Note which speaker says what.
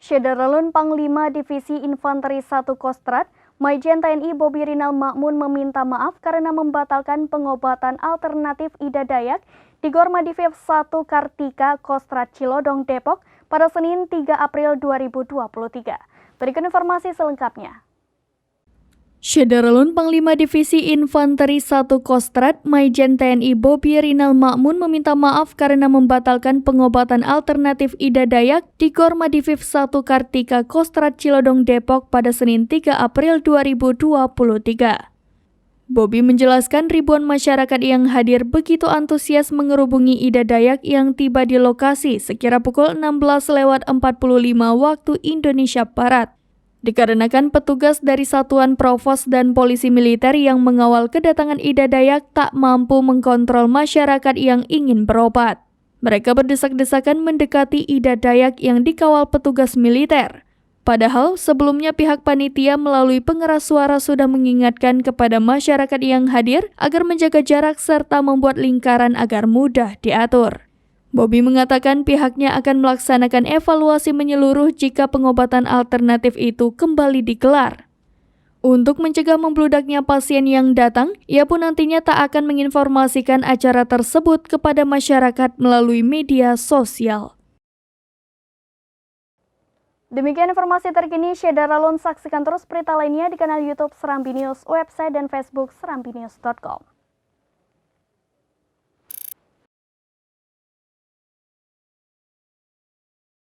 Speaker 1: Syederalun Panglima Divisi Infanteri 1 Kostrad, Majen TNI Bobi Rinal Makmun meminta maaf karena membatalkan pengobatan alternatif Ida Dayak di Gor Madiviv 1 Kartika Kostrad Cilodong, Depok pada Senin 3 April 2023. Berikut informasi selengkapnya.
Speaker 2: Syederalun Panglima Divisi Infanteri 1 Kostrad, Majen TNI Bobi Rinal Makmun meminta maaf karena membatalkan pengobatan alternatif Ida Dayak di Gor Madiviv 1 Kartika Kostrad Cilodong, Depok pada Senin 3 April 2023. Bobi menjelaskan ribuan masyarakat yang hadir begitu antusias mengerubungi Ida Dayak yang tiba di lokasi sekira pukul 16:45 waktu Indonesia Barat. Dikarenakan petugas dari Satuan Provos dan Polisi Militer yang mengawal kedatangan Ida Dayak tak mampu mengkontrol masyarakat yang ingin berobat. Mereka berdesak-desakan mendekati Ida Dayak yang dikawal petugas militer. Padahal sebelumnya pihak panitia melalui pengeras suara sudah mengingatkan kepada masyarakat yang hadir agar menjaga jarak serta membuat lingkaran agar mudah diatur. Bobi mengatakan pihaknya akan melaksanakan evaluasi menyeluruh jika pengobatan alternatif itu kembali digelar. Untuk mencegah membludaknya pasien yang datang, ia pun nantinya tak akan menginformasikan acara tersebut kepada masyarakat melalui media sosial.
Speaker 1: Demikian informasi terkini Syederalun, saksikan terus berita lainnya di kanal YouTube Serambi News, website dan Facebook serambinews.com.